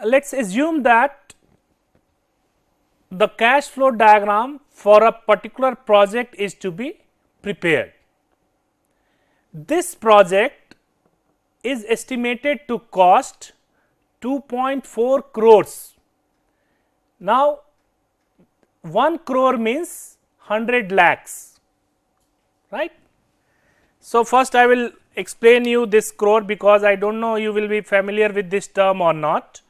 let us assume that the cash flow diagram for a particular project is to be prepared. This project is estimated to cost 2.4 crores. Now, 1 crore means 100 lakhs, right. So, first I will explain you this crore, because I do not know you will be familiar with this term or not.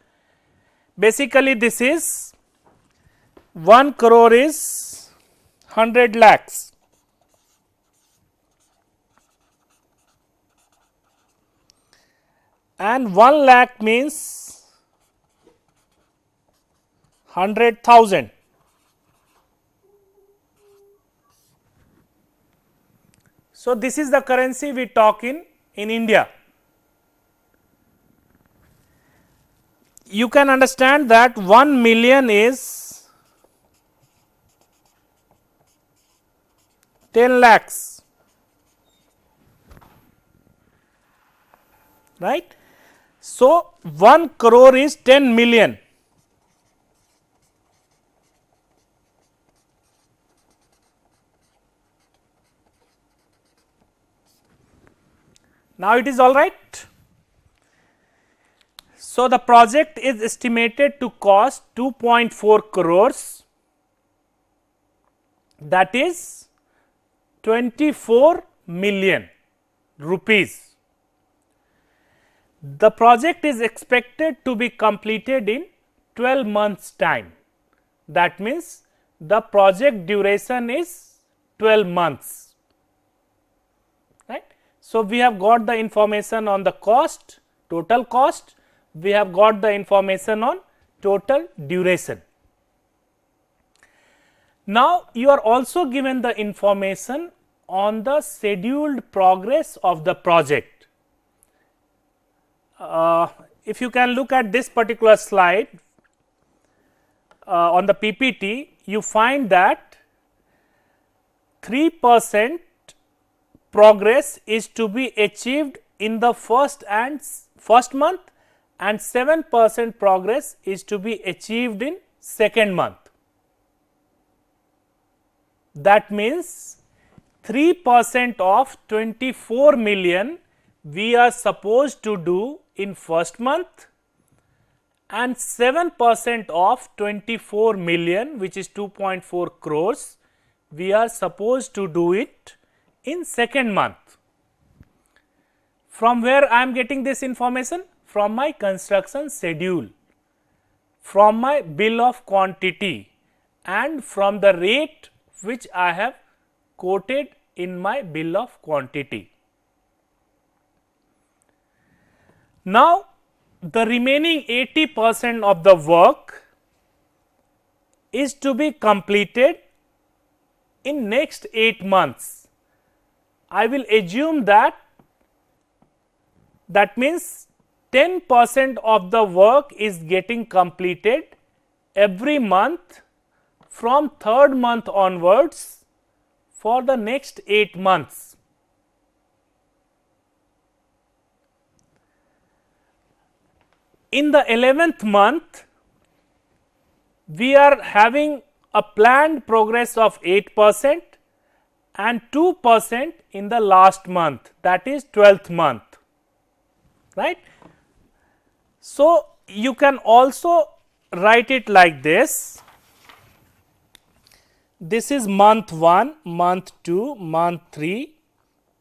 Basically, this is 1 crore is 100 lakhs, and 1 lakh means 100,000. So, this is the currency we talk in India. You can understand that 1 million is 10 lakhs, right. So, 1 crore is 10 million. Now, it is all right. So, the project is estimated to cost 2.4 crores, that is 24 million rupees. The project is expected to be completed in 12 months time. That means, the project duration is 12 months, right. So, we have got the information on the cost, total cost, we have got the information on total duration. Now, you are also given the information on the scheduled progress of the project. If you can look at this particular slide on the PPT, you find that 3% progress is to be achieved in the first month, and 7% progress is to be achieved in second month. That means 3% of 24 million we are supposed to do in first month, and 7% of 24 million, which is 2.4 crores, we are supposed to do it in second month. From where I am getting this information? From my construction schedule, from my bill of quantity, and from the rate which I have quoted in my bill of quantity. Now, the remaining 80% of the work is to be completed in next 8 months. I will assume that means 10% of the work is getting completed every month from third month onwards for the next 8 months. In the 11th month, we are having a planned progress of 8% and 2% in the last month, that is 12th month, right. So, you can also write it like this. This is month 1, month 2, month 3,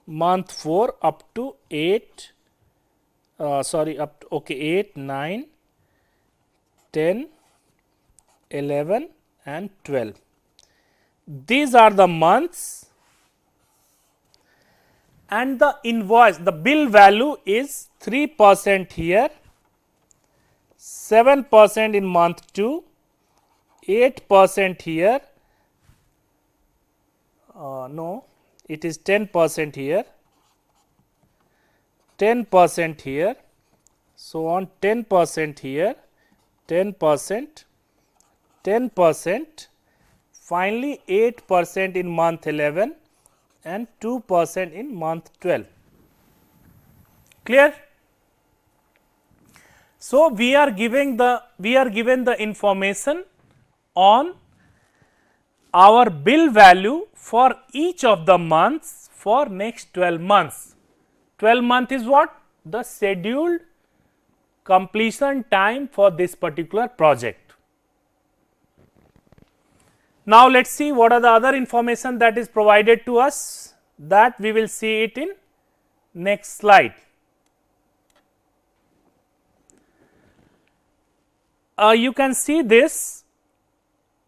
month 4 up to 8, up to, okay, 8, 9, 10, 11 and 12. These are the months, and the invoice, the bill value is 3% here, 7% in month 2, 8% here, no, it is 10% here, 10% here, so on, 10% here, 10%, 10%, finally 8% in month 11 and 2% in month 12. Clear? So, we are given the information on our bill value for each of the months for next 12 months. 12 month is what? The scheduled completion time for this particular project. Now, let us see what are the other information that is provided to us, that we will see it in next slide. You can see this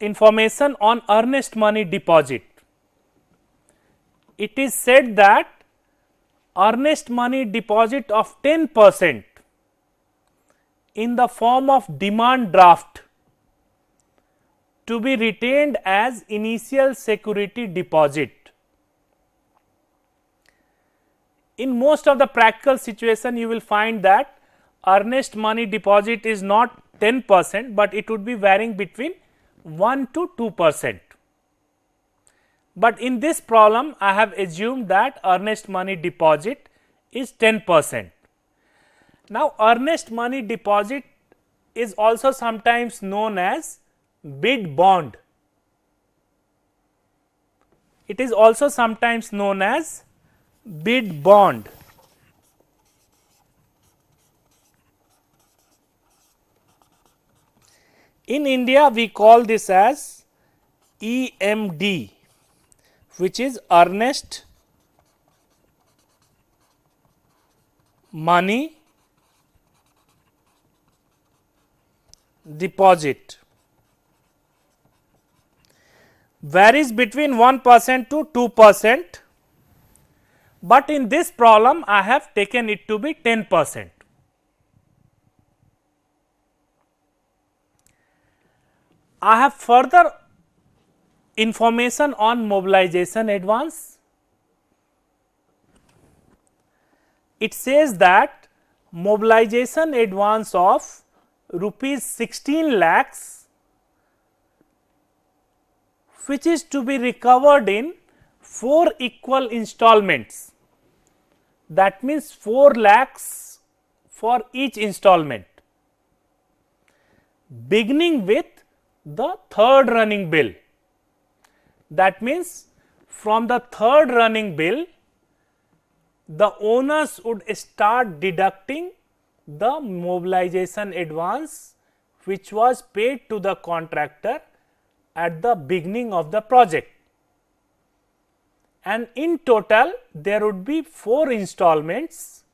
information on earnest money deposit. It is said that earnest money deposit of 10% in the form of demand draft to be retained as initial security deposit. In most of the practical situation, you will find that earnest money deposit is not 10%, but it would be varying between 1 to 2%. But in this problem, I have assumed that earnest money deposit is 10%. Now, earnest money deposit is also sometimes known as bid bond. It is also sometimes known as bid bond. In India, we call this as EMD, which is earnest money deposit. Varies between 1% to 2%, but in this problem I have taken it to be 10%. I have further information on mobilization advance. It says that mobilization advance of rupees 16 lakhs, which is to be recovered in 4 equal installments. That means 4 lakhs for each installment, beginning with the third running bill. That means from the third running bill, the owners would start deducting the mobilization advance which was paid to the contractor at the beginning of the project, and in total there would be 4 installments,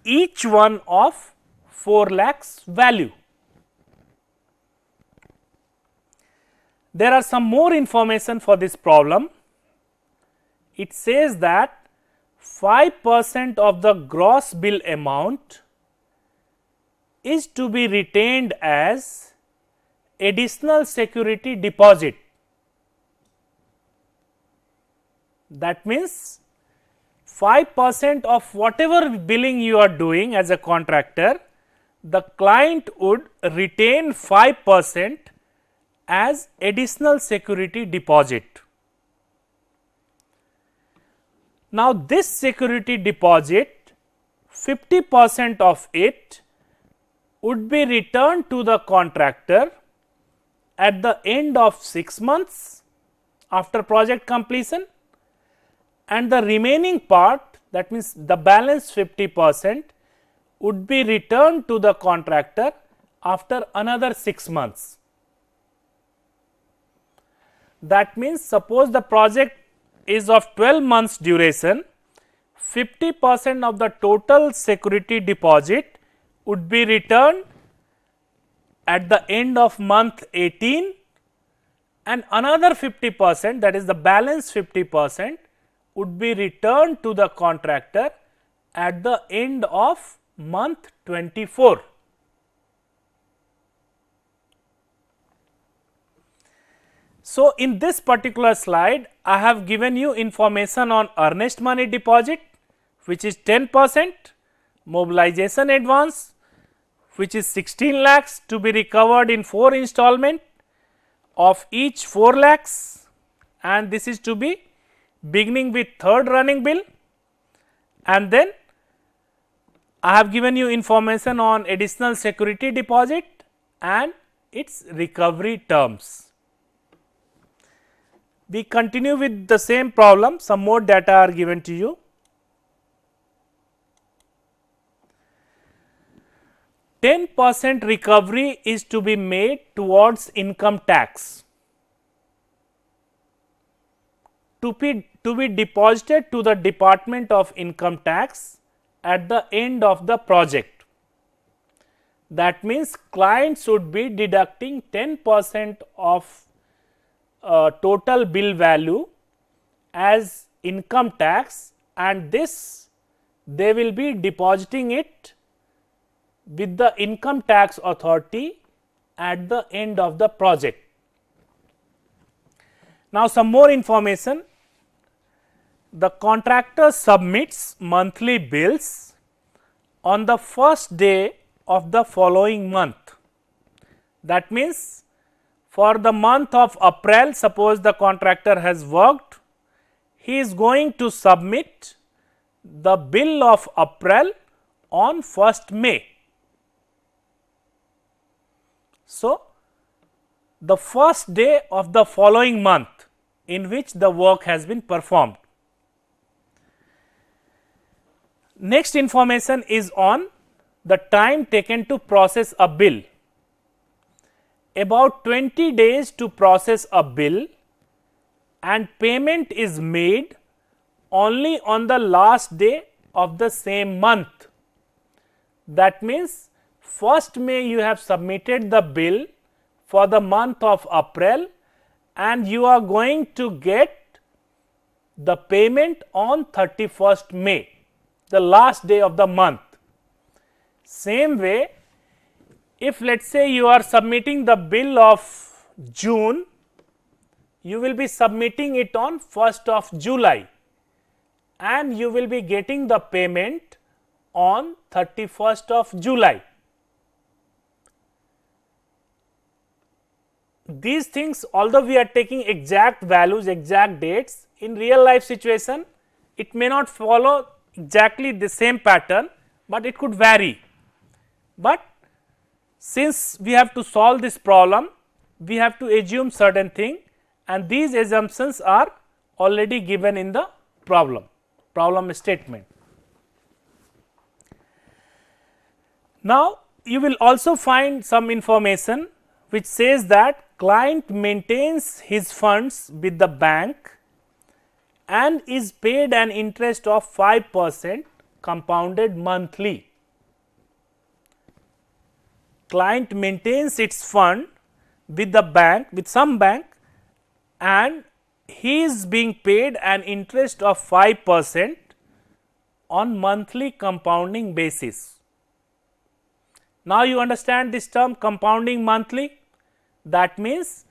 each one of 4 lakhs value. There are some more information for this problem. It says that 5% of the gross bill amount is to be retained as additional security deposit. That means 5% of whatever billing you are doing as a contractor, the client would retain 5% as additional security deposit. Now, this security deposit, 50% of it would be returned to the contractor at the end of 6 months after project completion, and the remaining part, that means the balance 50%, would be returned to the contractor after another 6 months. That means, suppose the project is of 12 months duration, 50% of the total security deposit would be returned at the end of month 18, and another 50%, that is the balance 50%, would be returned to the contractor at the end of month 24. So, in this particular slide, I have given you information on earnest money deposit, which is 10%, mobilization advance, which is 16 lakhs to be recovered in 4 installment of each 4 lakhs, and this is to be beginning with third running bill, and then I have given you information on additional security deposit and its recovery terms. We continue with the same problem, some more data are given to you. 10% recovery is to be made towards income tax to be deposited to the Department of Income Tax at the end of the project. That means client should be deducting 10% of total bill value as income tax, and this they will be depositing it with the income tax authority at the end of the project. Now, some more information. The contractor submits monthly bills on the first day of the following month. That means, for the month of April, suppose the contractor has worked, he is going to submit the bill of April on 1st May. So, the first day of the following month in which the work has been performed. Next information is on the time taken to process a bill. About 20 days to process a bill, and payment is made only on the last day of the same month. That means, 1st May you have submitted the bill for the month of April, and you are going to get the payment on 31st May, the last day of the month. Same way, if let us say you are submitting the bill of June, you will be submitting it on 1st of July, and you will be getting the payment on 31st of July. These things, although we are taking exact values, exact dates, in real life situation, it may not follow exactly the same pattern, but it could vary. But since we have to solve this problem, we have to assume certain thing, and these assumptions are already given in the problem statement. Now, you will also find some information which says that client maintains his funds with the bank and is paid an interest of 5% compounded monthly. Client maintains its fund with the bank, with some bank, and he is being paid an interest of 5% on monthly compounding basis. Now, you understand this term compounding monthly? That means,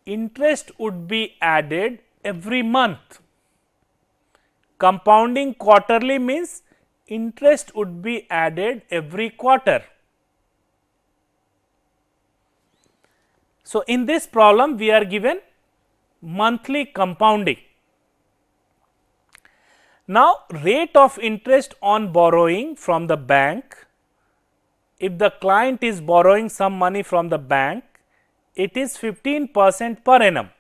interest would be added every month. Compounding quarterly means interest would be added every quarter. So, in this problem we are given monthly compounding. Now, rate of interest on borrowing from the bank, if the client is borrowing some money from the bank, it is 15% per annum.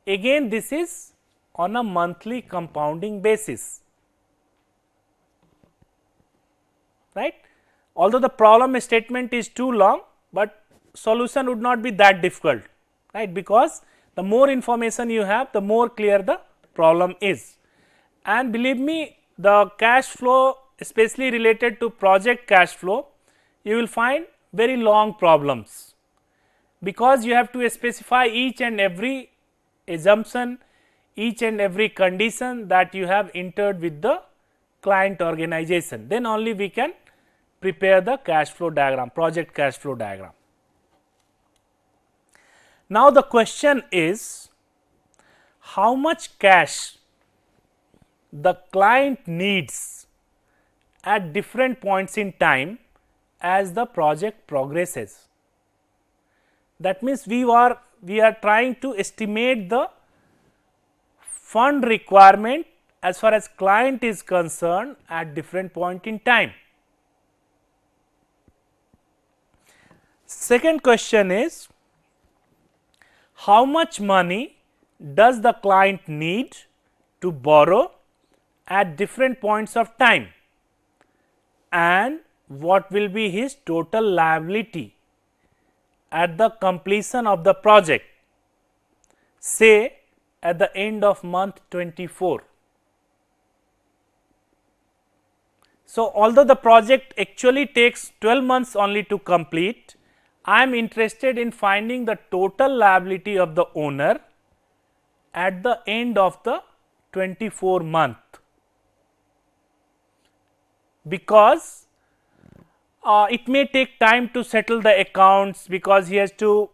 Again, this is on a monthly compounding basis, right. Although the problem statement is too long, but solution would not be that difficult, right, because the more information you have, the more clear the problem is. And believe me, the cash flow, especially related to project cash flow, you will find very long problems, because you have to specify each and every assumption, each and every condition that you have entered with the client organization. Then only we can prepare the cash flow diagram, project cash flow diagram. Now, the question is, how much cash the client needs at different points in time as the project progresses. That means, we are trying to estimate the fund requirement as far as client is concerned at different point in time. Second question is, how much money does the client need to borrow at different points of time, and what will be his total liability at the completion of the project, say at the end of month 24. So, although the project actually takes 12 months only to complete, I am interested in finding the total liability of the owner at the end of the 24 month, because it may take time to settle the accounts, because he has to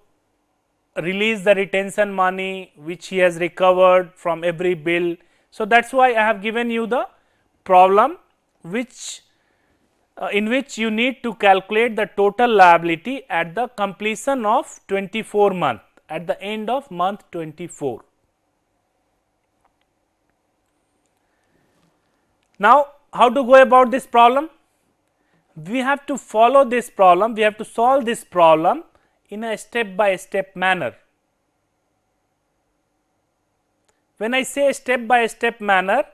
release the retention money which he has recovered from every bill. So, that is why I have given you the problem which in which you need to calculate the total liability at the completion of 24 month, at the end of month 24. Now, how to go about this problem? We have to follow this problem, we have to solve this problem in a step by step manner. When I say step by step manner,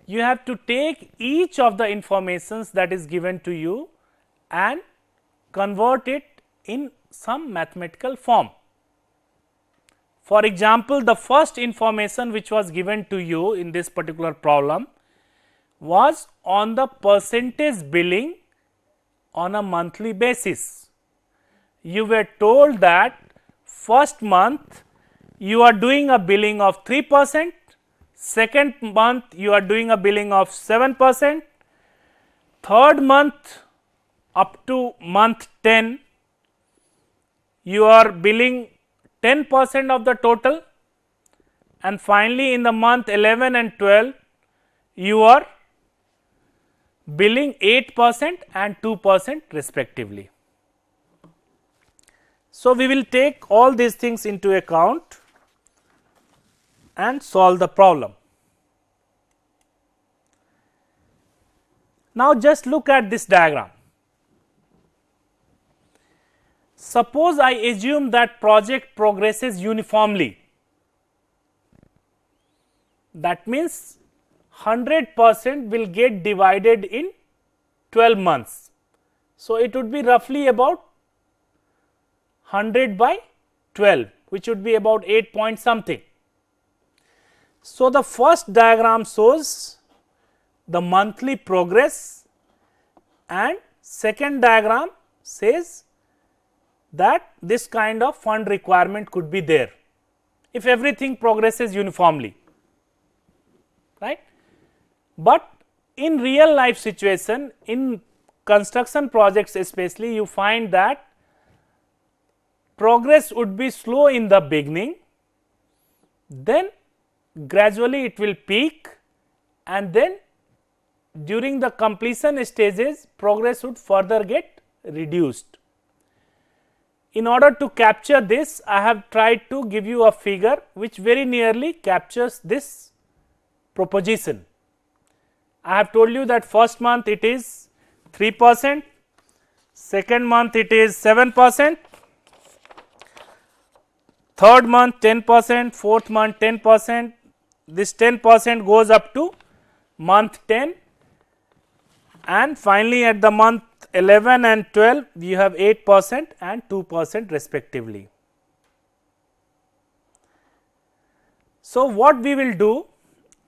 you have to take each of the informations that is given to you and convert it in some mathematical form. For example, the first information which was given to you in this particular problem was on the percentage billing on a monthly basis. You were told that first month you are doing a billing of 3%, second month you are doing a billing of 7%, third month up to month 10 you are billing 10% of the total, and finally in the month 11 and 12 you are billing 8% and 2% respectively. So, we will take all these things into account and solve the problem. Now, just look at this diagram. Suppose I assume that project progresses uniformly. That means 100% will get divided in 12 months. So, it would be roughly about 100 by 12, which would be about 8 point something. So, the first diagram shows the monthly progress, and second diagram says that this kind of fund requirement could be there if everything progresses uniformly, right. But in real life situation, in construction projects especially, you find that progress would be slow in the beginning, then gradually it will peak, and then during the completion stages progress would further get reduced. In order to capture this, I have tried to give you a figure which very nearly captures this proposition. I have told you that first month it is 3%, second month it is 7%, third month 10%, fourth month 10%, this 10% goes up to month 10, and finally at the month 11 and 12 you have 8% and 2% respectively. So, what we will do,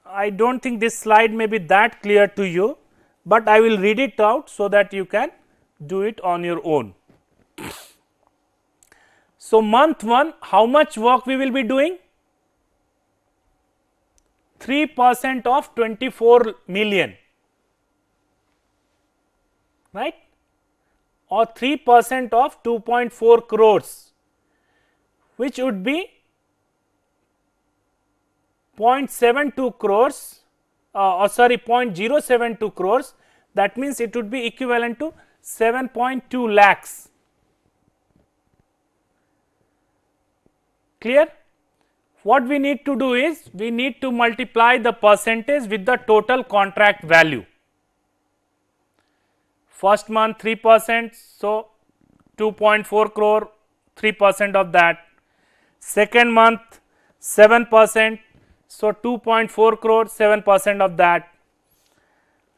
I do not think this slide may be that clear to you, but I will read it out so that you can do it on your own. So, month 1, how much work we will be doing? 3% of 24 million, right, or 3% of 2.4 crores, which would be 0.72 crores, sorry 0.072 crores, that means it would be equivalent to 7.2 lakhs. Clear? What we need to do is, we need to multiply the percentage with the total contract value. First month 3%, so 2.4 crore, 3% of that. Second month 7%, so 2.4 crore, 7% of that.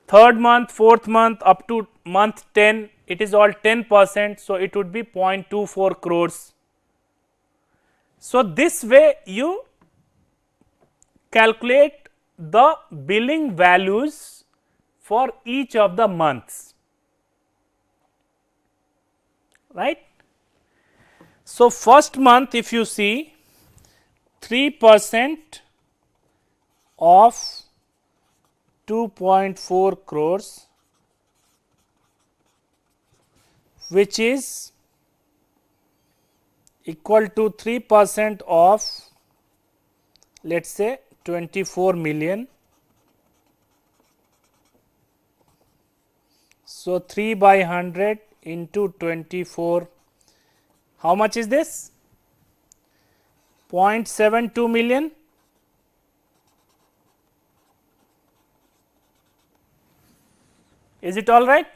Third month, fourth month up to month 10, it is all 10%, so it would be 0.24 crores. So this way you calculate the billing values for each of the months, right. So first month, if you see, 3% of 2.4 crores, which is equal to 3% of, let us say, 24 million. So 3 by 100 into 24, how much is this? 0.72 million. Is it all right?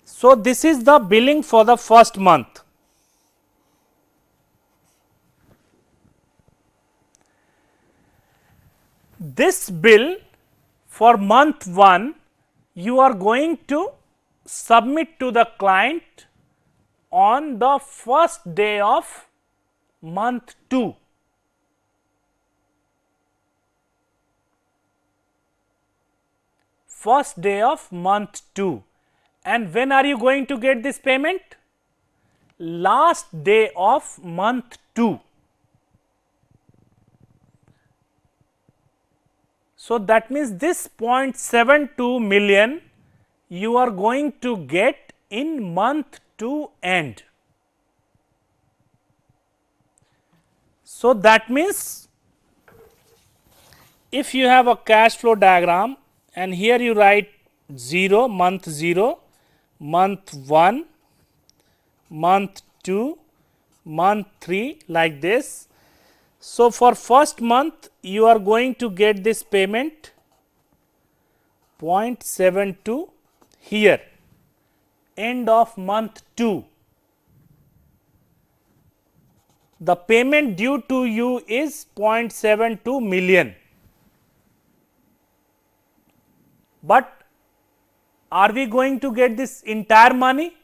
So this is the billing for the first month. This bill for month 1, you are going to submit to the client on the first day of month 2. First day of month 2. And when are you going to get this payment? Last day of month 2. So that means this 0.72 million you are going to get in month 2 end. So that means if you have a cash flow diagram and here you write 0, month 0, month 1, month 2, month 3, like this. So for first month you are going to get this payment 0.72 here, end of month 2. The payment due to you is 0.72 million. But are we going to get this entire money?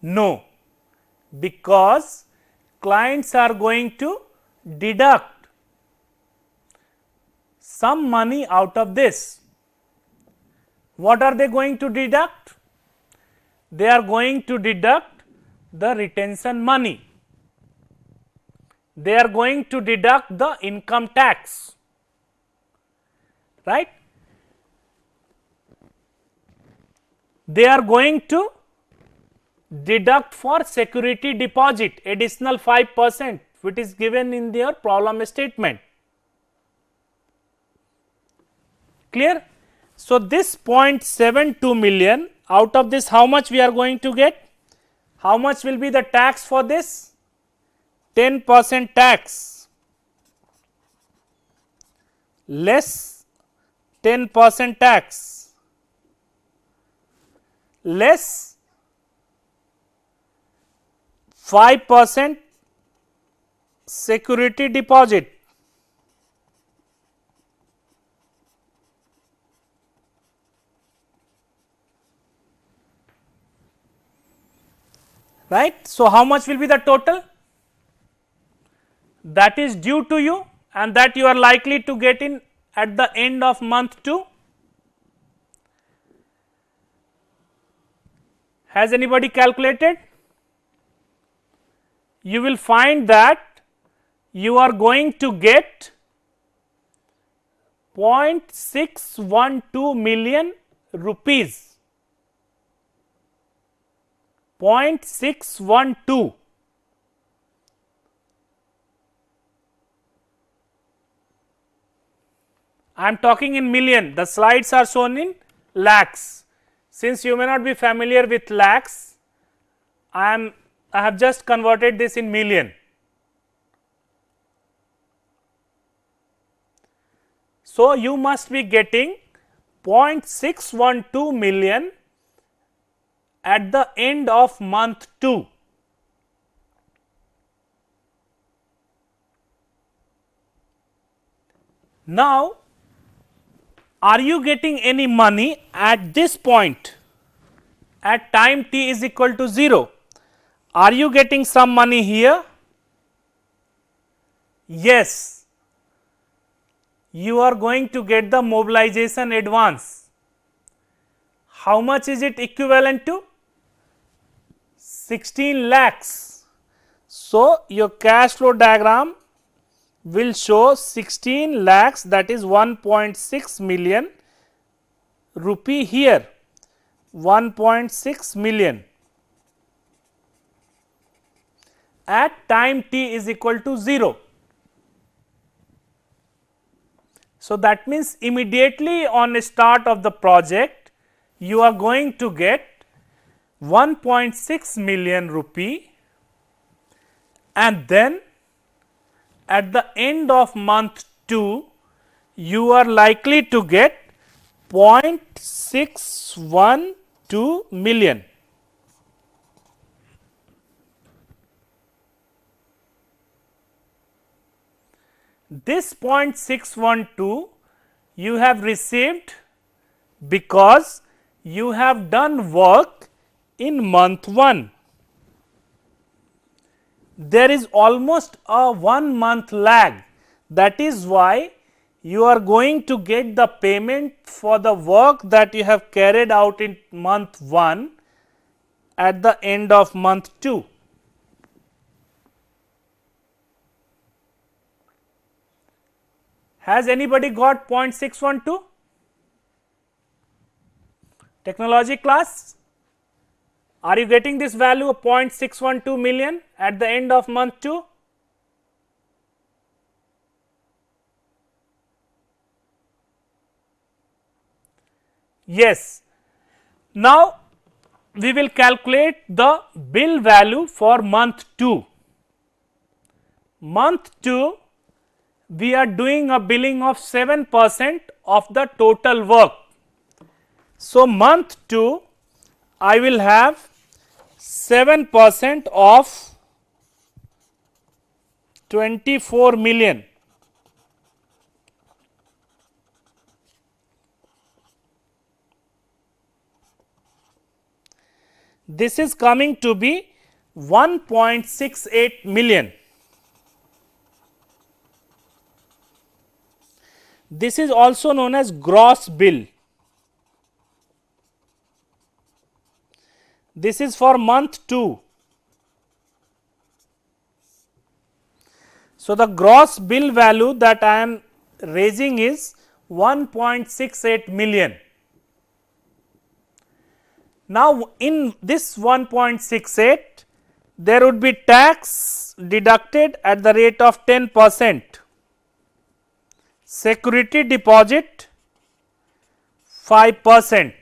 No, because clients are going to deduct some money out of this. What are they going to deduct? They are going to deduct the retention money. They are going to deduct the income tax, right. They are going to deduct for security deposit additional 5%, which is given in their problem statement. Clear? So this 0.72 million, out of this how much we are going to get? How much will be the tax for this? 10% tax less 10% tax less 5% security deposit. Right. So how much will be the total that is due to you and that you are likely to get in at the end of month 2? Has anybody calculated? You will find that you are going to get 0.612 million rupees. 0.612. I am talking in million, the slides are shown in lakhs. Since you may not be familiar with lakhs, I have just converted this in million. So you must be getting 0.612 million at the end of month 2. Now, are you getting any money at this point at time t is equal to 0? Are you getting some money here? Yes, you are going to get the mobilization advance. How much is it equivalent to? 16 lakhs. So, your cash flow diagram will show 16 lakhs, that is 1.6 million rupee here, 1.6 million at time t is equal to 0. So, that means immediately on start of the project you are going to get 1.6 million rupee, and then at the end of month 2 you are likely to get 0.612 million. This 0.612 you have received because you have done work in month 1. There is almost a 1 month lag, that is why you are going to get the payment for the work that you have carried out in month 1 at the end of month 2. Has anybody got 0.612? Technology class? Are you getting this value of 0.612 million at the end of month 2? Yes. Now, we will calculate the bill value for month 2. Month 2, we are doing a billing of 7% of the total work. So, month 2, I will have 7% of 24 million. This is coming to be 1.68 million. This is also known as gross bill. This is for month 2. So, the gross bill value that I am raising is 1.68 million. Now, in this 1.68, there would be tax deducted at the rate of 10%, security deposit 5%.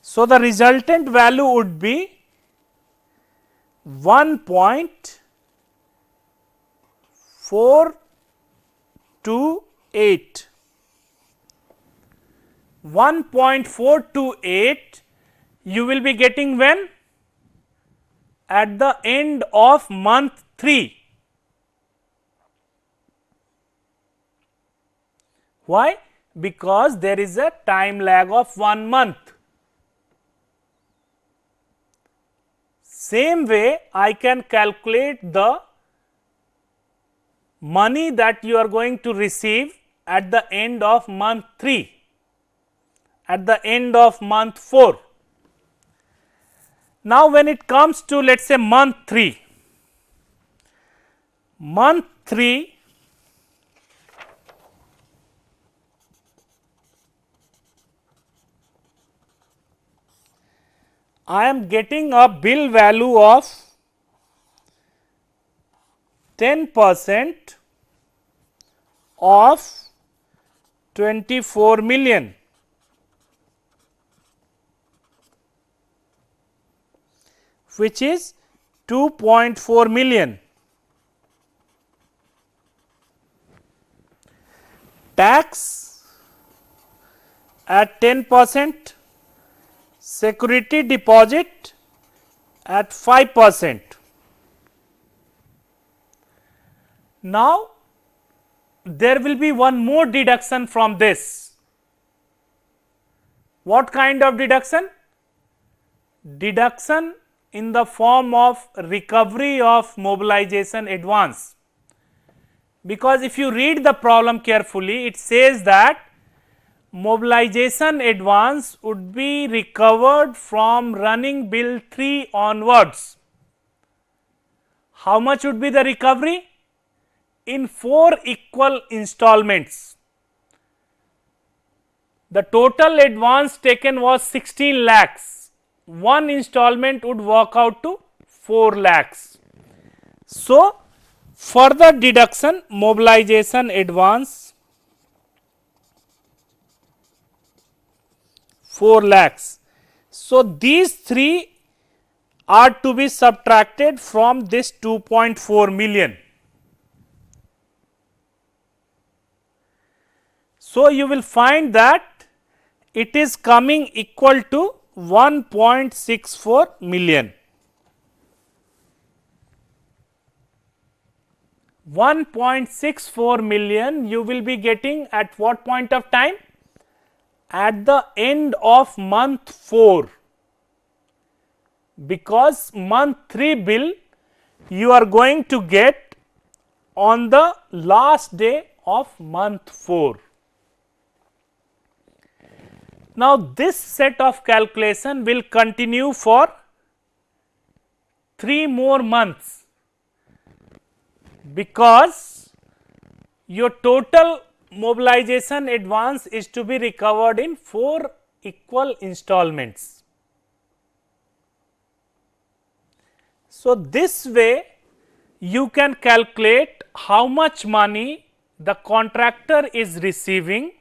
So, the resultant value would be 1.428. 1.428 you will be getting when? At the end of month 3. Why? Because there is a time lag of 1 month. Same way, I can calculate the money that you are going to receive at the end of month 3, at the end of month 4. Now, when it comes to let us say month 3, month 3 I am getting a bill value of 10% of 24 million, which is 2.4 million. Tax at 10%, security deposit at 5%. Now, there will be one more deduction from this. What kind of deduction? Deduction in the form of recovery of mobilization advance. Because if you read the problem carefully, it says that mobilization advance would be recovered from running bill 3 onwards. How much would be the recovery? In 4 equal installments. The total advance taken was 16 lakhs. One installment would work out to 4 lakhs. So, further deduction mobilization advance 4 lakhs. So, these 3 are to be subtracted from this 2.4 million. So, you will find that it is coming equal to 1.64 million. 1.64 million you will be getting at what point of time? At the end of month 4, because month 3 bill you are going to get on the last day of month 4. Now, this set of calculation will continue for 3 more months, because your total mobilization advance is to be recovered in 4 equal installments. So, this way you can calculate how much money the contractor is receiving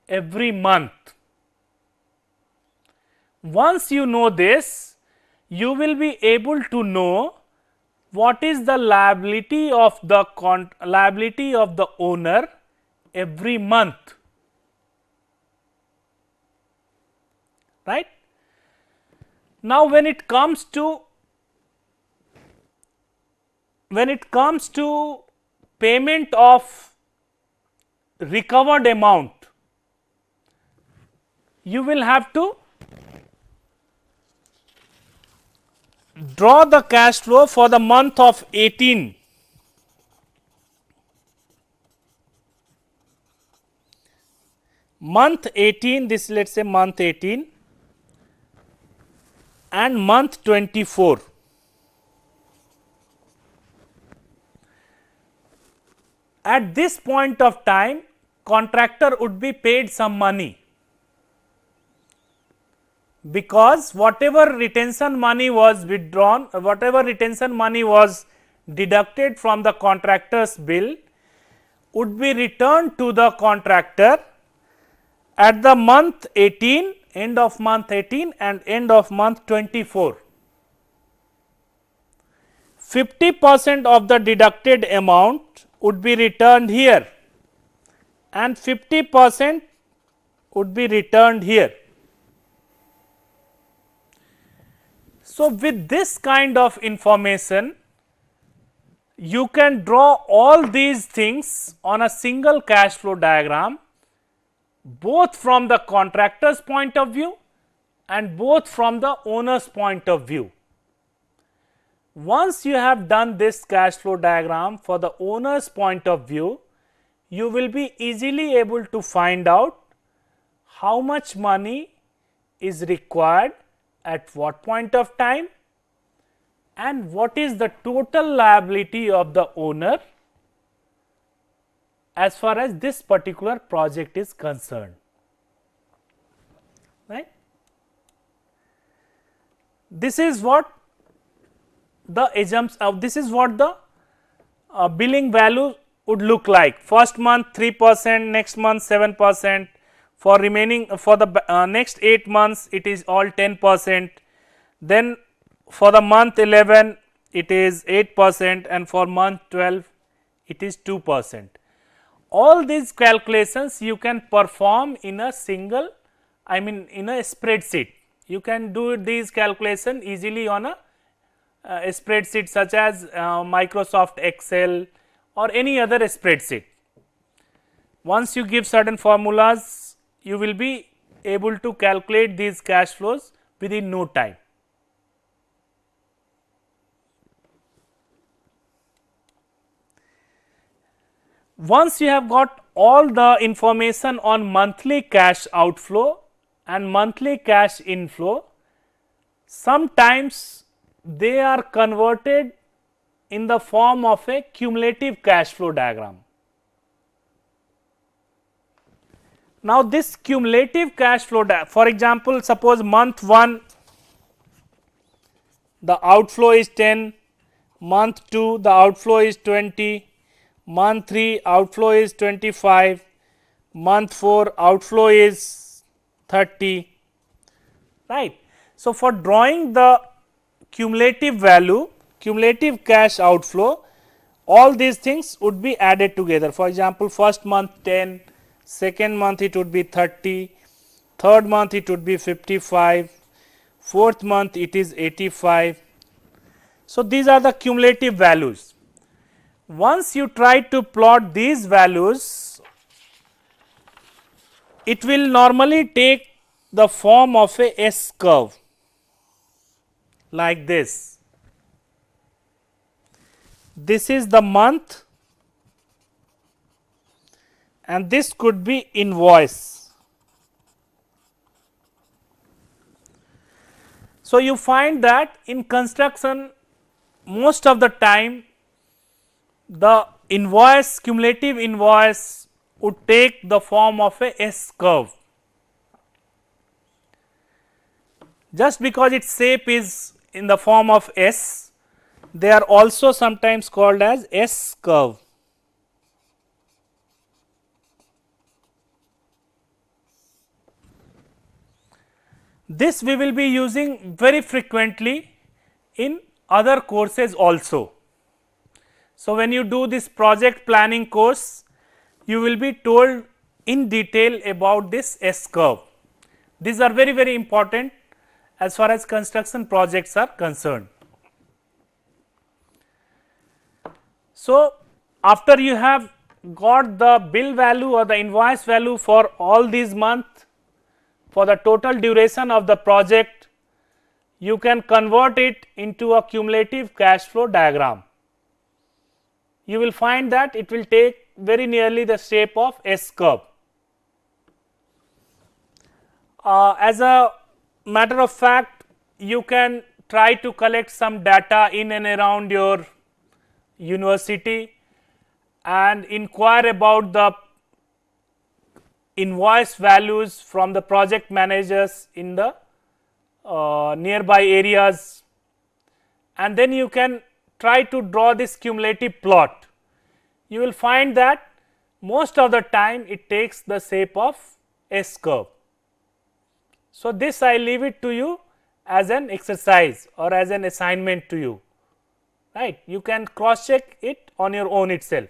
every month. Once you know this, you will be able to know what is the liability of the owner every month, right? Now, when it comes to payment of recovered amount, you will have to draw the cash flow for the month of 18. Month 18, this let us say month 18 and month 24. At this point of time, contractor would be paid some money, because whatever retention money was withdrawn, whatever retention money was deducted from the contractor's bill would be returned to the contractor at the month 18, end of month 18 and end of month 24. 50% of the deducted amount would be returned here and 50% would be returned here. So, with this kind of information, you can draw all these things on a single cash flow diagram, both from the contractor's point of view and both from the owner's point of view. Once you have done this cash flow diagram for the owner's point of view, you will be easily able to find out how much money is required at what point of time and what is the total liability of the owner as far as this particular project is concerned, right. This is what the assumption, this is what the billing value would look like. First month 3%, next month 7%, for remaining for the next 8 months it is all 10%, then for the month 11 it is 8% and for month 12 it is 2%. All these calculations you can perform in a single, in a spreadsheet. You can do these calculation easily on a spreadsheet such as Microsoft Excel or any other spreadsheet. Once you give certain formulas, you will be able to calculate these cash flows within no time. Once you have got all the information on monthly cash outflow and monthly cash inflow, sometimes they are converted in the form of a cumulative cash flow diagram. Now, this cumulative cash flow, for example, suppose month 1 the outflow is 10, month 2 the outflow is 20, month 3 outflow is 25, month 4 outflow is 30, right. So, for drawing the cumulative value, cumulative cash outflow, all these things would be added together. For example, first month 10, second month it would be 30, third month it would be 55, fourth month it is 85. So, these are the cumulative values. Once you try to plot these values, it will normally take the form of a S curve like this. This is the month and this could be invoice. So, you find that in construction most of the time the invoice, cumulative invoice would take the form of a S curve. Just because its shape is in the form of S, they are also sometimes called as S curve. This we will be using very frequently in other courses also. So, when you do this project planning course, you will be told in detail about this S curve. These are very, very important as far as construction projects are concerned. So, after you have got the bill value or the invoice value for all these months, for the total duration of the project, you can convert it into a cumulative cash flow diagram. You will find that it will take very nearly the shape of S curve. As a matter of fact, you can try to collect some data in and around your university and inquire about the invoice values from the project managers in the nearby areas, and then you can try to draw this cumulative plot. You will find that most of the time it takes the shape of S curve. So, this I leave it to you as an exercise or as an assignment to you, right. You can cross check it on your own itself.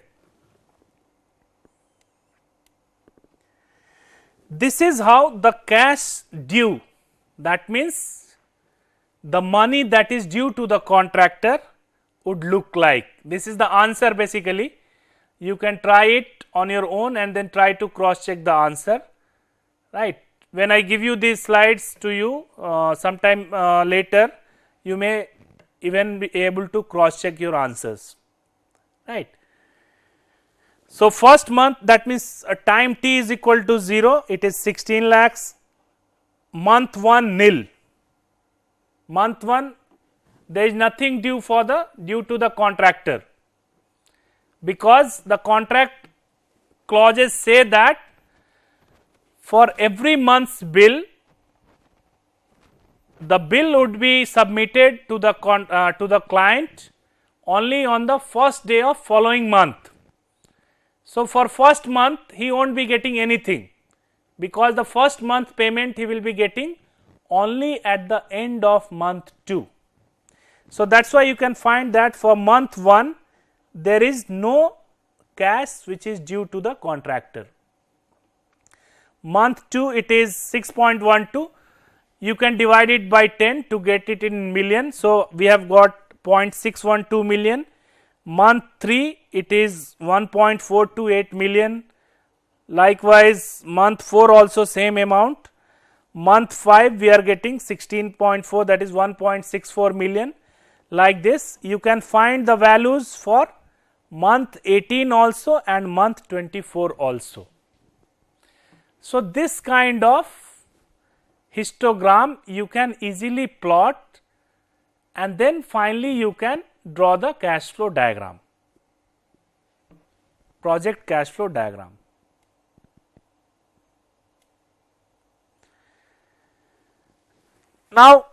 This is how the cash due, that means the money that is due to the contractor would look like. This is the answer basically. You can try it on your own and then try to cross check the answer, right. When I give you these slides to you sometime later, you may even be able to cross check your answers, right. So, first month, that means time t is equal to 0, it is 16 lakhs, month 1 nil, month 1 there is nothing due to the contractor, because the contract clauses say that for every month's bill, the bill would be submitted to the client only on the first day of following month. So, for first month he won't be getting anything, because the first month payment he will be getting only at the end of month 2. So, that is why you can find that for month 1 there is no cash which is due to the contractor. Month 2 it is 6.12, you can divide it by 10 to get it in million. So, we have got 0.612 million, month 3 it is 1.428 million, likewise month 4 also same amount, month 5 we are getting 16.4, that is 1.64 million. Like this you can find the values for month 18 also and month 24 also. So, this kind of histogram you can easily plot, and then finally you can draw the cash flow diagram, project cash flow diagram. Now,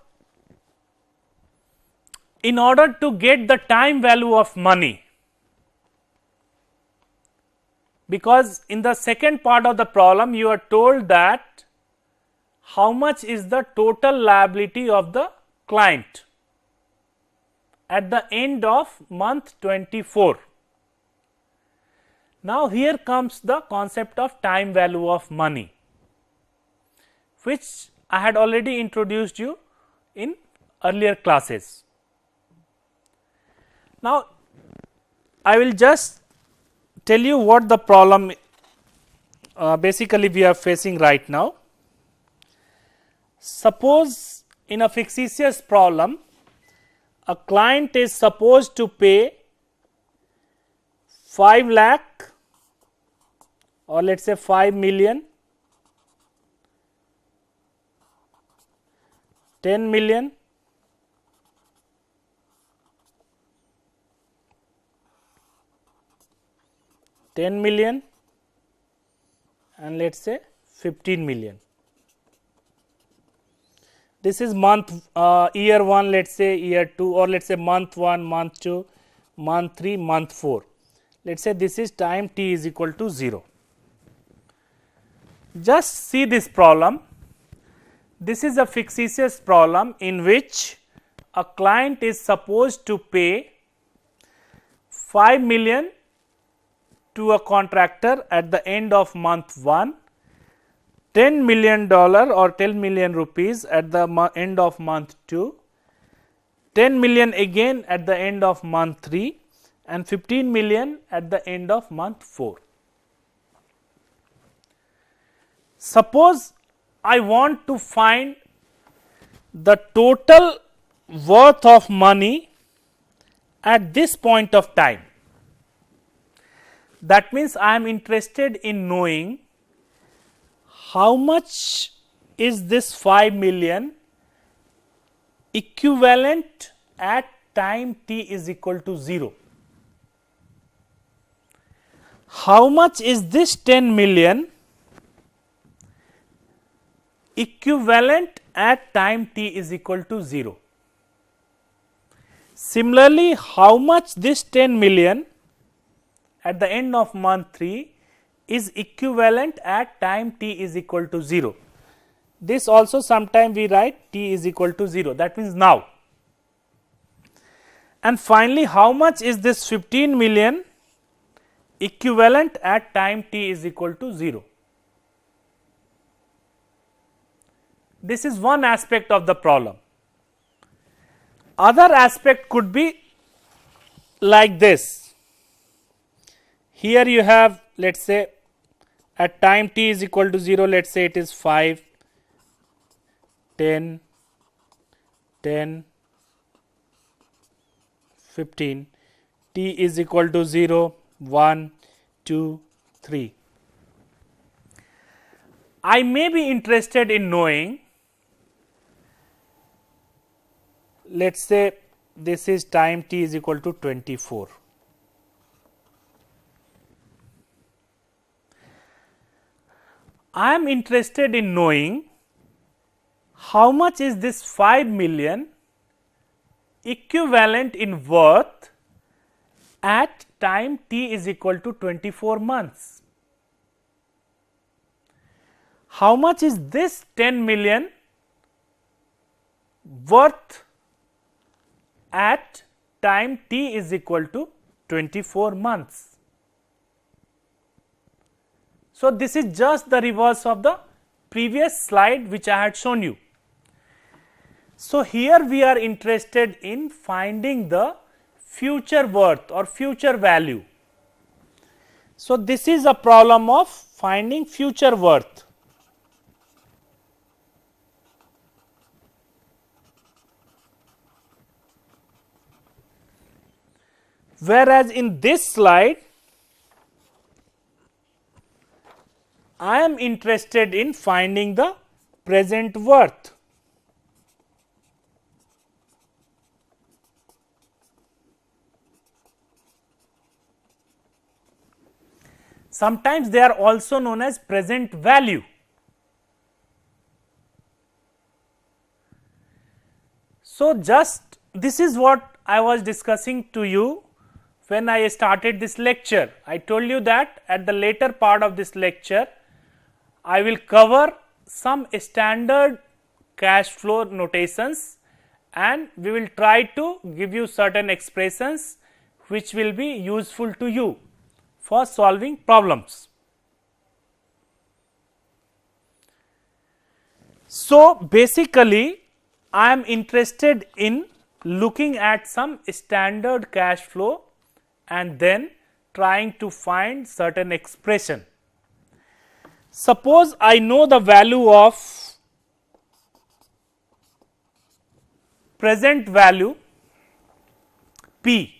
in order to get the time value of money, because in the second part of the problem you are told that how much is the total liability of the client at the end of month 24. Now, here comes the concept of time value of money, which I had already introduced you in earlier classes. Now, I will just tell you what the problem basically we are facing right now. Suppose in a fictitious problem, a client is supposed to pay 5 lakh or let us say 5 million, 10 million, 10 million and let us say 15 million. This is month year 1, let us say year 2, or let us say month 1, month 2, month 3, month 4. Let us say this is time t is equal to 0. Just see this problem. This is a fictitious problem in which a client is supposed to pay 5 million to a contractor at the end of month 1, $10 million or 10 million rupees at the end of month 2, 10 million again at the end of month 3 and 15 million at the end of month 4. Suppose I want to find the total worth of money at this point of time. That means I am interested in knowing how much is this 5 million equivalent at time t is equal to 0. How much is this 10 million equivalent at time t is equal to 0. Similarly, how much this 10 million at the end of month 3 is equivalent at time t is equal to 0. This also sometime we write t is equal to 0, that means now. And finally, how much is this 15 million equivalent at time t is equal to 0. This is one aspect of the problem. Other aspect could be like this. Here you have, let us say, at time t is equal to 0, let us say it is 5, 10, 10, 15, t is equal to 0, 1, 2, 3. I may be interested in knowing, let us say this is time t is equal to 24. I am interested in knowing how much is this 5 million equivalent in worth at time t is equal to 24 months. How much is this 10 million worth at time t is equal to 24 months. So, this is just the reverse of the previous slide which I had shown you. So, here we are interested in finding the future worth or future value. So, this is a problem of finding future worth. Whereas, in this slide, I am interested in finding the present worth. Sometimes they are also known as present value. So, just this is what I was discussing to you when I started this lecture. I told you that at the later part of this lecture, I will cover some standard cash flow notations and we will try to give you certain expressions which will be useful to you for solving problems. So, basically I am interested in looking at some standard cash flow and then trying to find certain expression. Suppose I know the value of present value P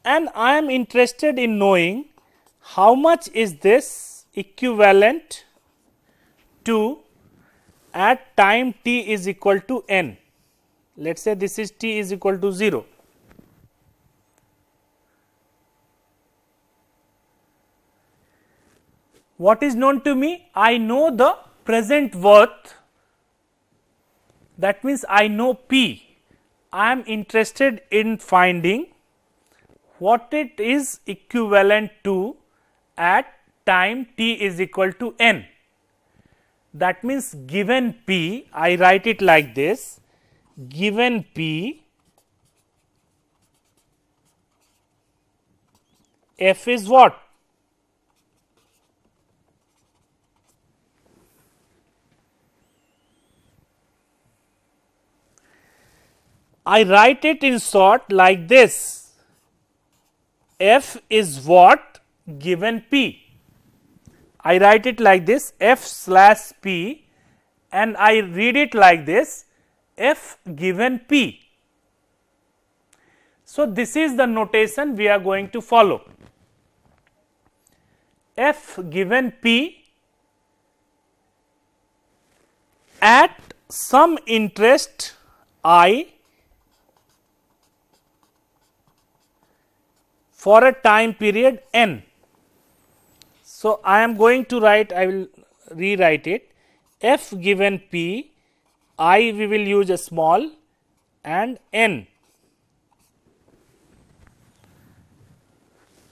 and I am interested in knowing how much is this equivalent to at time t is equal to n. Let us say this is t is equal to 0. What is known to me? I know the present worth, that means I know P. I am interested in finding what it is equivalent to at time t is equal to n. That means given P, I write it like this, given P, F is what? I write it in short like this, F is what given P. I write it like this, F slash P, and I read it like this, F given P. So, this is the notation we are going to follow. F given P at some interest I for a time period n. So, I am going to write, I will rewrite it, F given P, I we will use a small and n.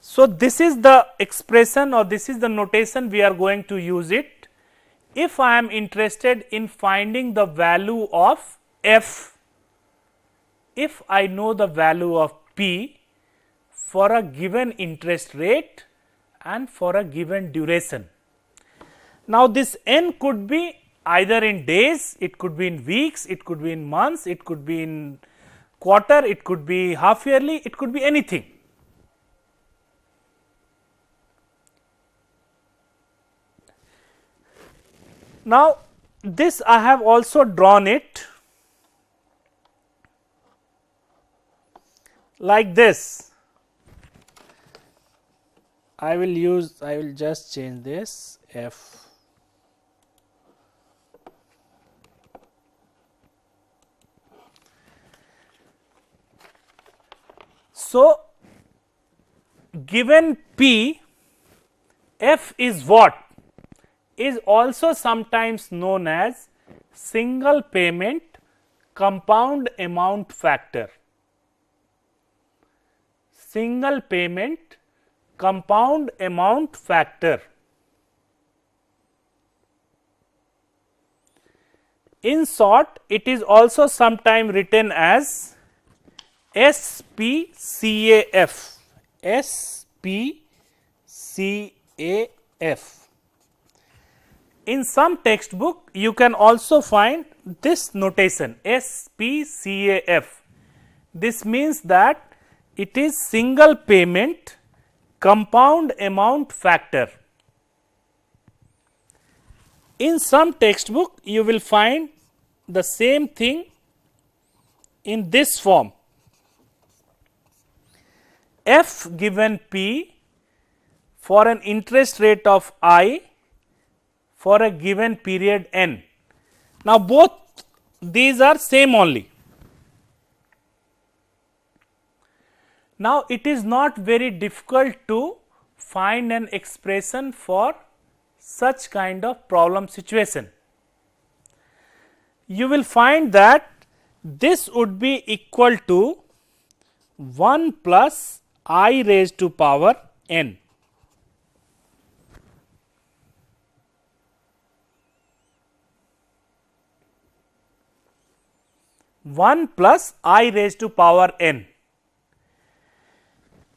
So, this is the expression or this is the notation we are going to use it if I am interested in finding the value of F, if I know the value of P for a given interest rate and for a given duration. Now, this n could be either in days, it could be in weeks, it could be in months, it could be in quarter, it could be half yearly, it could be anything. Now, this I have also drawn it like this. I will just change this F. So, given P, F is what? Is also sometimes known as single payment compound amount factor. Single payment compound amount factor. In short, it is also sometimes written as SPCAF. SPCAF. In some textbook you can also find this notation SPCAF. This means that it is single payment compound amount factor. In some textbook you will find the same thing in this form: F given P for an interest rate of I for a given period n. Now both these are same only. Now it is not very difficult to find an expression for such kind of problem situation. You will find that this would be equal to 1 plus I raised to power n. One plus I raised to power n.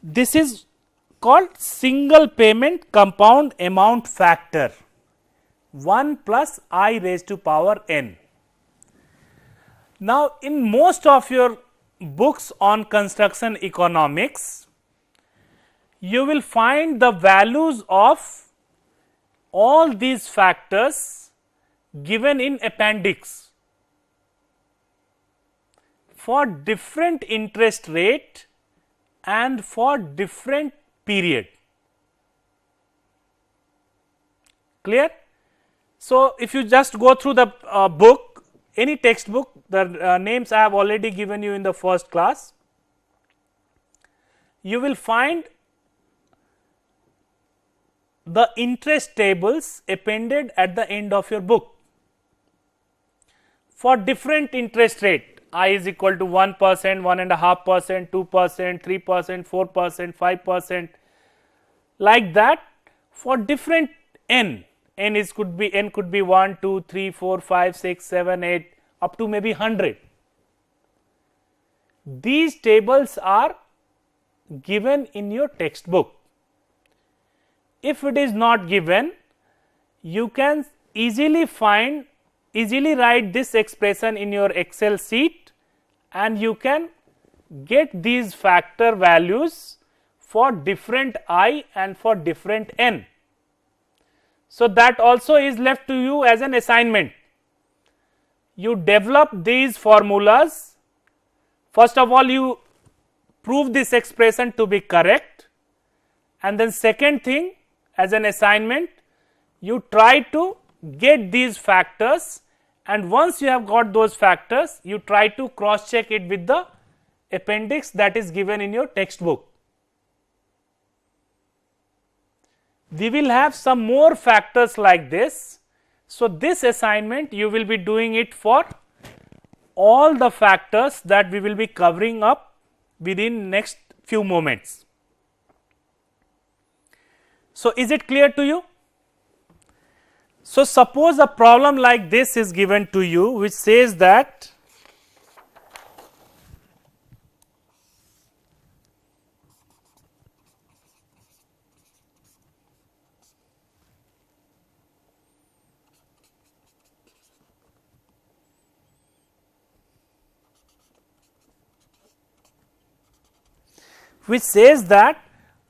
This is called single payment compound amount factor, 1 plus I raised to power n. Now in most of your books on construction economics, you will find the values of all these factors given in appendix for different interest rate and for different period. Clear? So if you just go through the book, any textbook, the names I have already given you in the first class, you will find the interest tables appended at the end of your book for different interest rate. I is equal to 1%, 1.5%, 2%, 3%, 4%, 5%, like that for different n. N could be 1, 2, 3, 4, 5, 6, 7, 8, up to maybe 100. These tables are given in your textbook. If it is not given, you can easily write this expression in your Excel sheet and you can get these factor values for different I and for different n. So that also is left to you as an assignment. You develop these formulas. First of all, you prove this expression to be correct, and then second thing, as an assignment, you try to get these factors, and once you have got those factors, you try to cross check it with the appendix that is given in your textbook. We will have some more factors like this. So this assignment you will be doing it for all the factors that we will be covering up within next few moments. So is it clear to you? So suppose a problem like this is given to you, which says that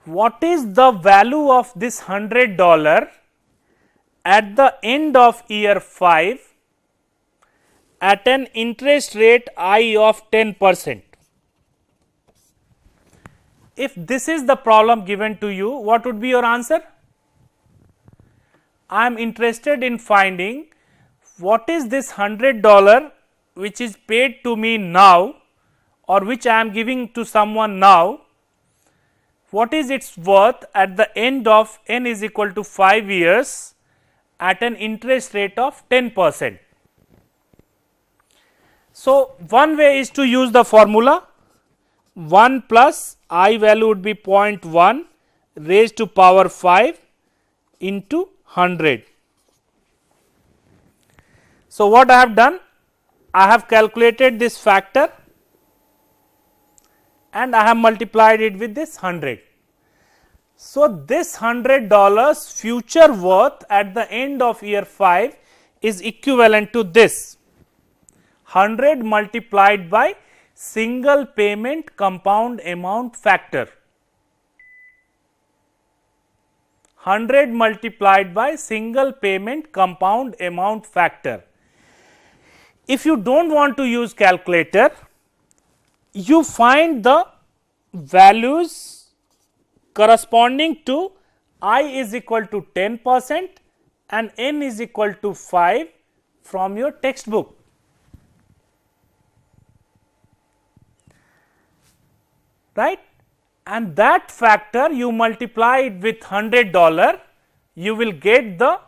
what is the value of this $100 at the end of year 5 at an interest rate I of 10%. If this is the problem given to you, what would be your answer? I am interested in finding what is this $100 which is paid to me now, or which I am giving to someone now. What is its worth at the end of n is equal to 5 years at an interest rate of 10%. So one way is to use the formula 1 plus I value would be 0.1 raised to power 5 into 100. So what I have done? I have calculated this factor and I have multiplied it with this 100. So, this $100 future worth at the end of year 5 is equivalent to this 100 multiplied by single payment compound amount factor. 100 multiplied by single payment compound amount factor. If you do not want to use calculator, you find the values corresponding to I is equal to 10% and n is equal to 5 from your textbook. Right? And that factor you multiply it with $100, you will get the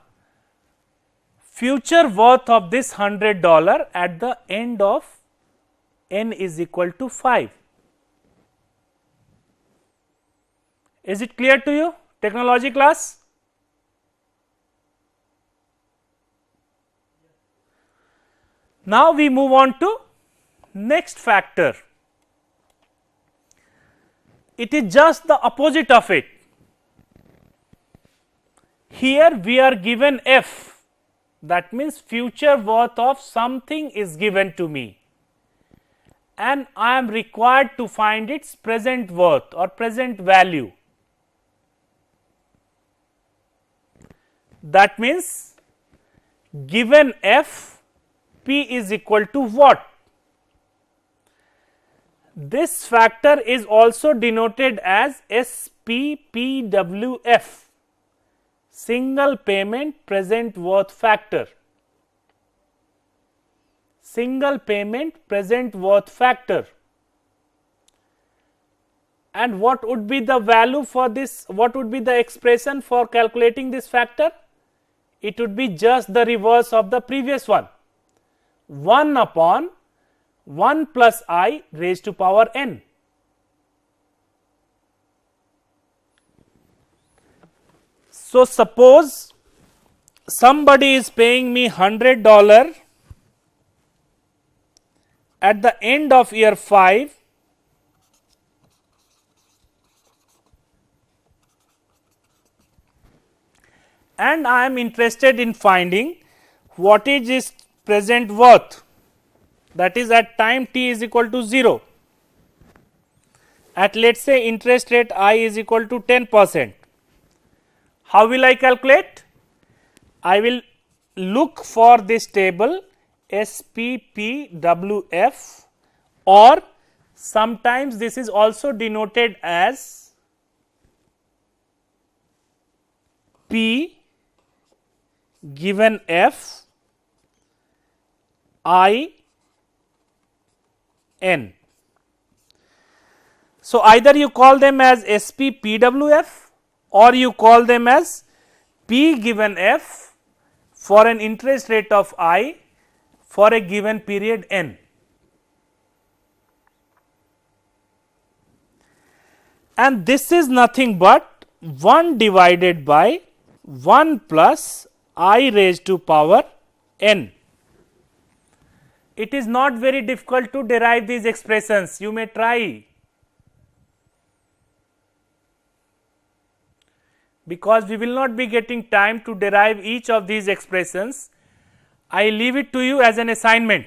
future worth of this $100 at the end of n is equal to 5. Is it clear to you, technology class? Now we move on to next factor. It is just the opposite of it. Here we are given f, that means future worth of something is given to me, and I am required to find its present worth or present value. That means given f, p is equal to what? This factor is also denoted as SPPWF, single payment present worth factor. Single payment present worth factor. And what would be the value for this? What would be the expression for calculating this factor? It would be just the reverse of the previous one, 1 upon 1 plus I raised to power n. So, suppose somebody is paying me $100 at the end of year 5 and I am interested in finding what is its present worth, that is at time t is equal to 0, at let us say interest rate I is equal to 10%. How will I calculate? I will look for this table SPPWF, or sometimes this is also denoted as P given F I n. So, either you call them as SPPWF or you call them as P given F for an interest rate of I for a given period n. And this is nothing but 1 divided by 1 plus I raised to power n. It is not very difficult to derive these expressions, you may try, because we will not be getting time to derive each of these expressions. I leave it to you as an assignment.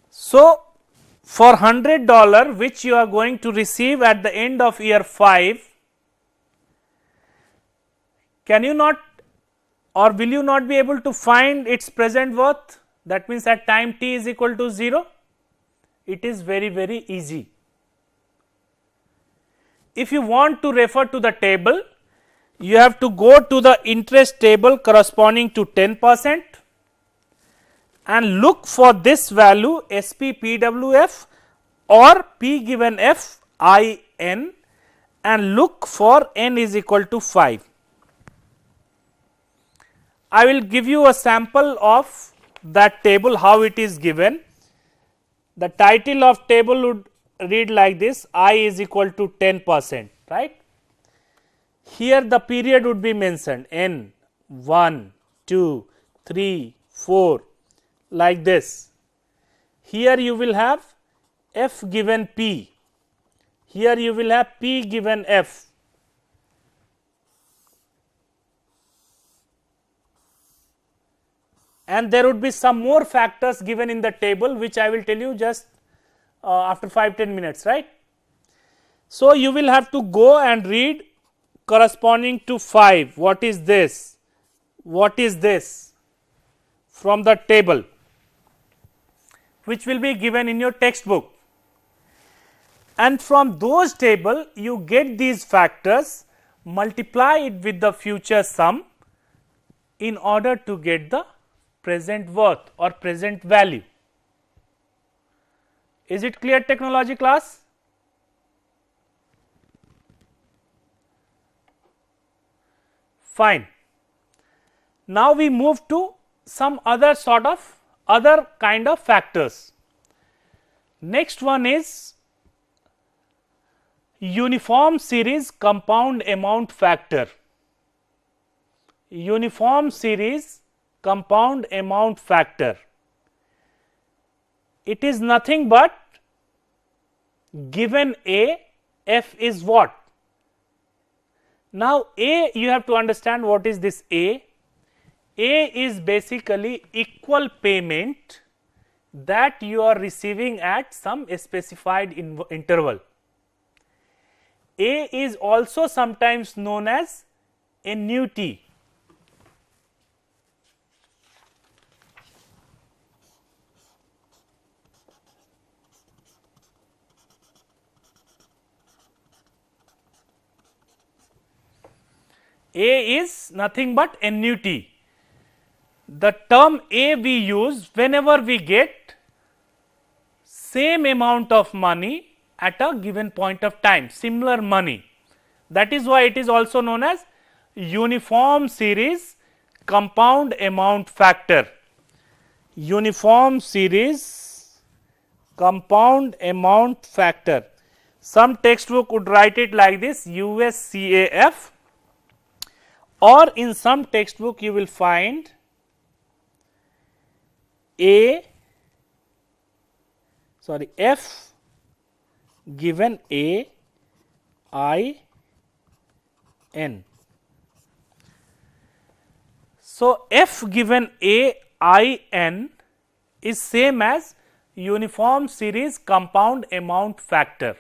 So, for $100 which you are going to receive at the end of year 5, can you not or will you not be able to find its present worth, that means at time t is equal to 0? It is very, very easy. If you want to refer to the table, you have to go to the interest table corresponding to 10% and look for this value SPPWF or P given F I n and look for n is equal to 5. I will give you a sample of that table, how it is given. The title of table would read like this: I is equal to 10%, right. Here the period would be mentioned n 1, 2, 3, 4 like this. Here you will have f given p Here you will have P given F. And there would be some more factors given in the table, which I will tell you just after 5-10 minutes, right. So, you will have to go and read corresponding to 5, what is this, what is this from the table, which will be given in your textbook. And from those table you get these factors, multiply it with the future sum in order to get the present worth or present value. Is it clear, technology class? Fine. Now we move to some other kind of factors. Next one is uniform series compound amount factor. Uniform series compound amount factor. It is nothing but given A, F is what? Now, A, you have to understand what is this A. A is basically equal payment that you are receiving at some specified interval. A is also sometimes known as annuity. A is nothing but annuity. The term A we use whenever we get same amount of money at a given point of time, similar money. That is why it is also known as uniform series compound amount factor. Uniform series compound amount factor. Some textbook would write it like this, USCAF, or in some textbook you will find F given A I N. So, F given A I N is same as uniform series compound amount factor.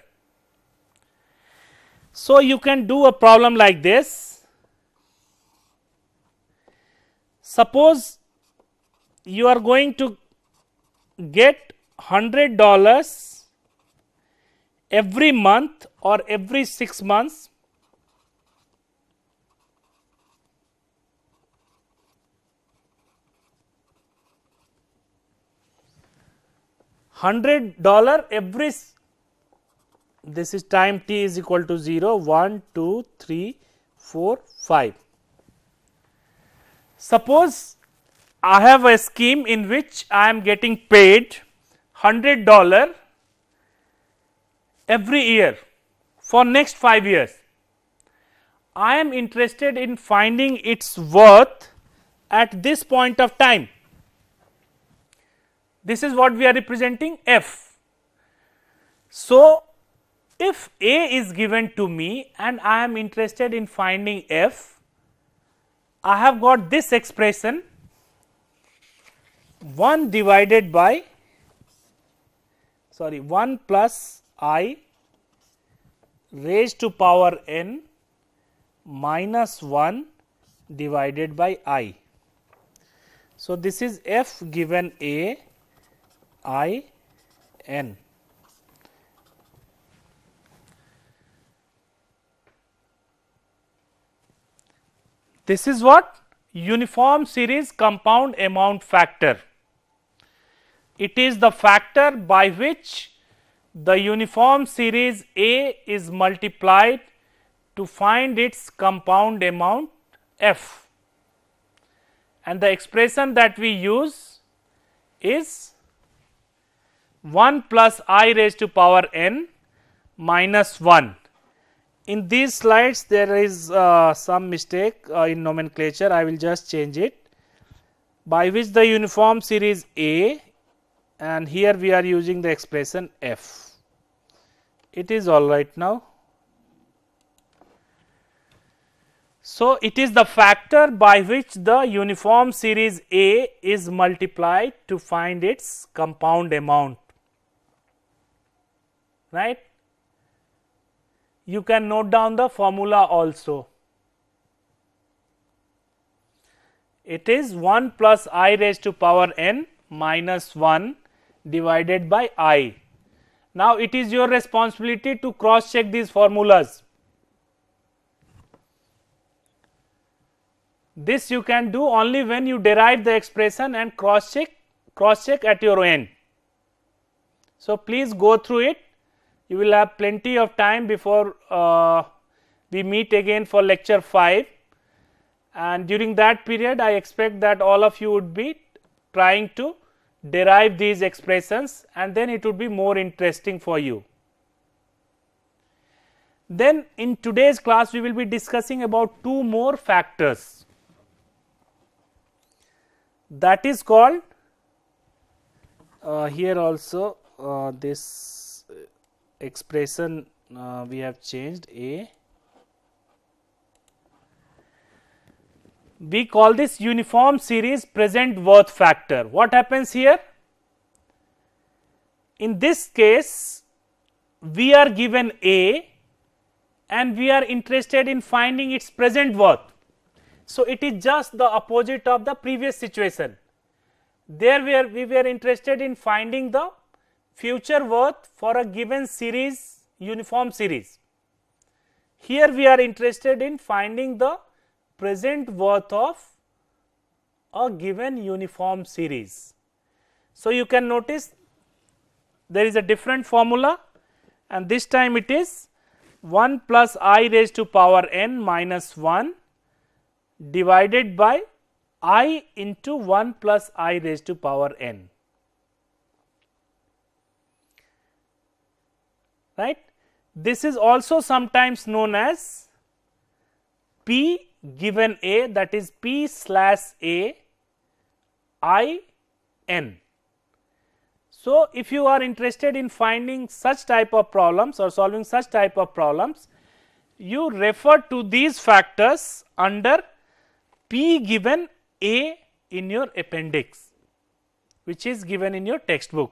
So, you can do a problem like this. Suppose you are going to get $100 every month or every 6 months. $100 every, this is time t is equal to 0, 1, 2, 3, 4, 5. Suppose I have a scheme in which I am getting paid $100 every year for next 5 years. I am interested in finding its worth at this point of time. This is what we are representing, F. So, if A is given to me and I am interested in finding F, I have got this expression 1 divided by 1 plus I raised to power n minus 1 divided by I. So, this is F given A I n. This is what? Uniform series compound amount factor. It is the factor by which the uniform series A is multiplied to find its compound amount F, and the expression that we use is 1 plus I raised to power n minus 1. In these slides there is some mistake in nomenclature, I will just change it, by which the uniform series A, and here we are using the expression F. It is all right now. So, it is the factor by which the uniform series A is multiplied to find its compound amount, right. You can note down the formula also. It is 1 plus I raised to power n minus 1 divided by I. Now, it is your responsibility to cross check these formulas. This you can do only when you derive the expression and cross check at your end. So, please go through it. You will have plenty of time before we meet again for lecture 5, and during that period I expect that all of you would be trying to derive these expressions, and then it would be more interesting for you. Then in today's class we will be discussing about 2 more factors, that is called here also this expression we have changed A. We call this uniform series present worth factor. What happens here? In this case, we are given A and we are interested in finding its present worth. So, it is just the opposite of the previous situation. There we were interested in finding the future worth for a given series, uniform series. Here we are interested in finding the present worth of a given uniform series. So, you can notice there is a different formula, and this time it is 1 plus I raised to power n minus 1 divided by I into 1 plus I raised to power n, right. This is also sometimes known as P given A, that is P slash A I n. So, if you are interested in finding such type of problems or solving such type of problems, you refer to these factors under P given A in your appendix, which is given in your textbook.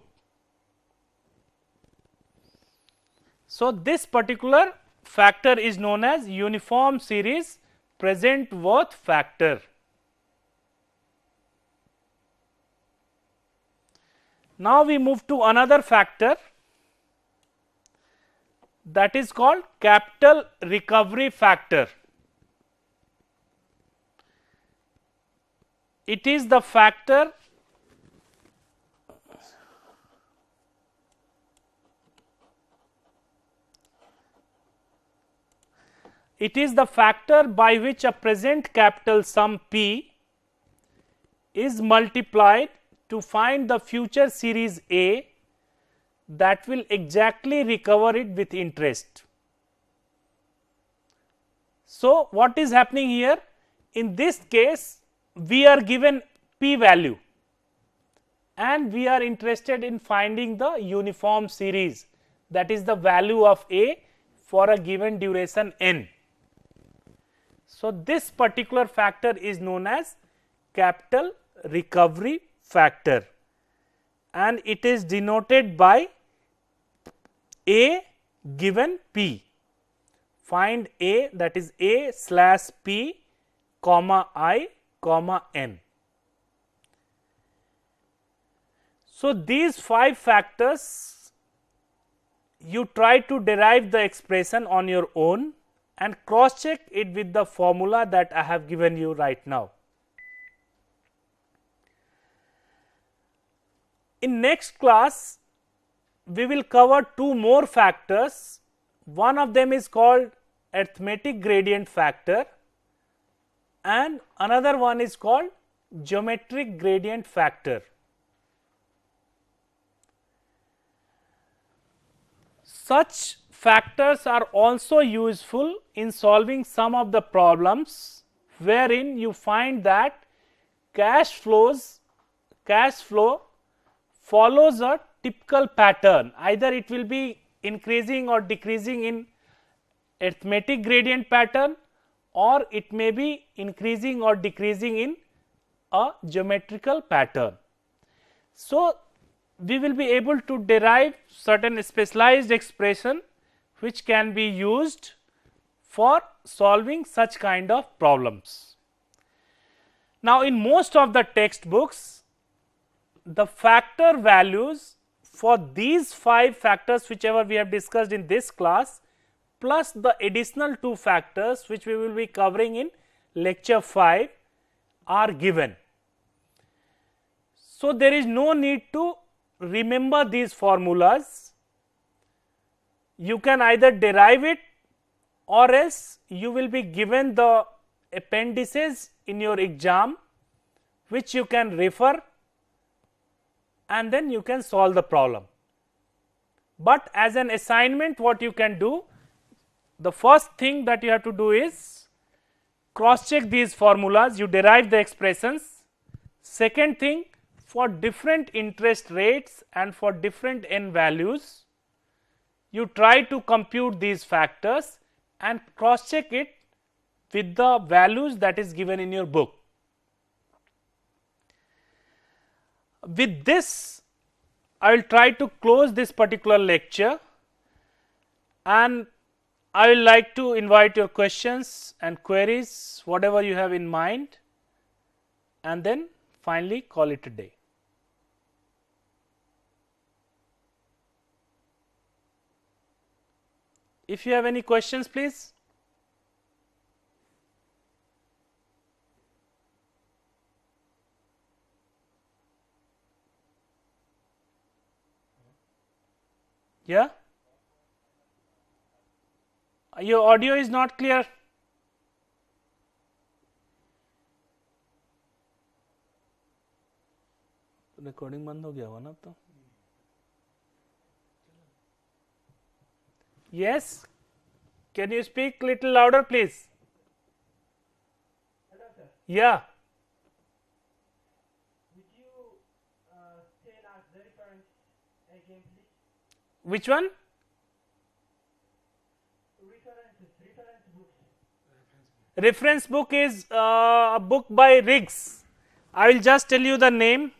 So, this particular factor is known as uniform series present worth factor. Now, we move to another factor, that is called capital recovery factor. It is the factor by which a present capital sum P is multiplied to find the future series A that will exactly recover it with interest. So, what is happening here? In this case, we are given P value and we are interested in finding the uniform series, that is the value of A for a given duration n. So, this particular factor is known as capital recovery factor, and it is denoted by A given P. Find A, that is A slash P comma I comma n. So, these 5 factors you try to derive the expression on your own and cross check it with the formula that I have given you right now. In next class, we will cover 2 more factors. One of them is called arithmetic gradient factor and another one is called geometric gradient factor. Such factors are also useful in solving some of the problems wherein you find that cash flow follows a typical pattern. Either it will be increasing or decreasing in arithmetic gradient pattern, or it may be increasing or decreasing in a geometrical pattern. So, we will be able to derive certain specialized expression which can be used for solving such kind of problems. Now, in most of the textbooks, the factor values for these 5 factors whichever we have discussed in this class, plus the additional 2 factors which we will be covering in lecture 5 are given. So, there is no need to remember these formulas. You can either derive it, or else you will be given the appendices in your exam which you can refer, and then you can solve the problem. But as an assignment, what you can do, the first thing that you have to do is cross check these formulas, you derive the expressions. Second thing, for different interest rates and for different n values, you try to compute these factors and cross check it with the values that is given in your book. With this, I will try to close this particular lecture, and I will like to invite your questions and queries, whatever you have in mind, and then finally call it a day. If you have any questions, please. Yeah? Your audio is not clear. Recording बंद हो गया होगा ना तो. Yes, can you speak little louder, please? Hello, sir. Yeah. Would you tell us the reference again, please? Which one? Reference books. Reference book is a book by Riggs. I will just tell you the name.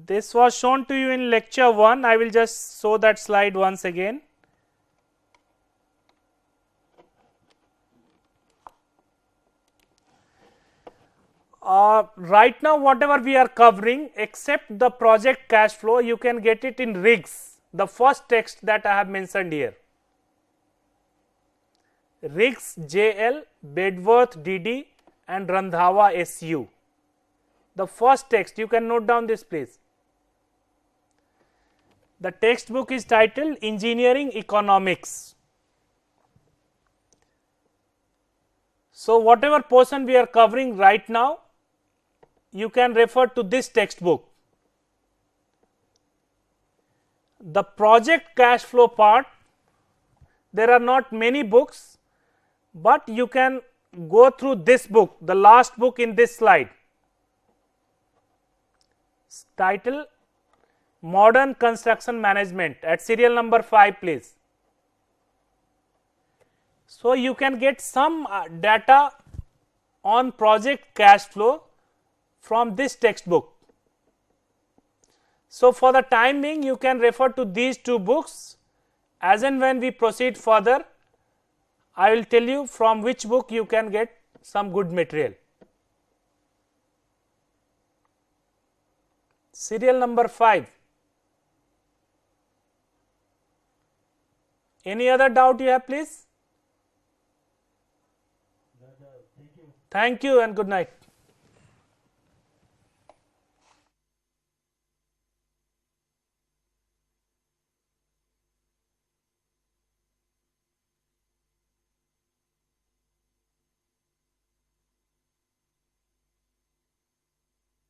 This was shown to you in lecture 1. I will just show that slide once again. Right now, whatever we are covering, except the project cash flow, you can get it in Riggs, the first text that I have mentioned here. Riggs JL, Bedworth DD, and Randhawa SU. The first text, you can note down this, please. The textbook is titled Engineering Economics. So, whatever portion we are covering right now, you can refer to this textbook. The project cash flow part, there are not many books, but you can go through this book, the last book in this slide. Title Modern Construction Management, at serial number 5, please. So, you can get some data on project cash flow from this textbook. So, for the time being, you can refer to these 2 books. As and when we proceed further, I will tell you from which book you can get some good material. Serial number 5. Any other doubt you have, please? Thank you. Thank you and good night.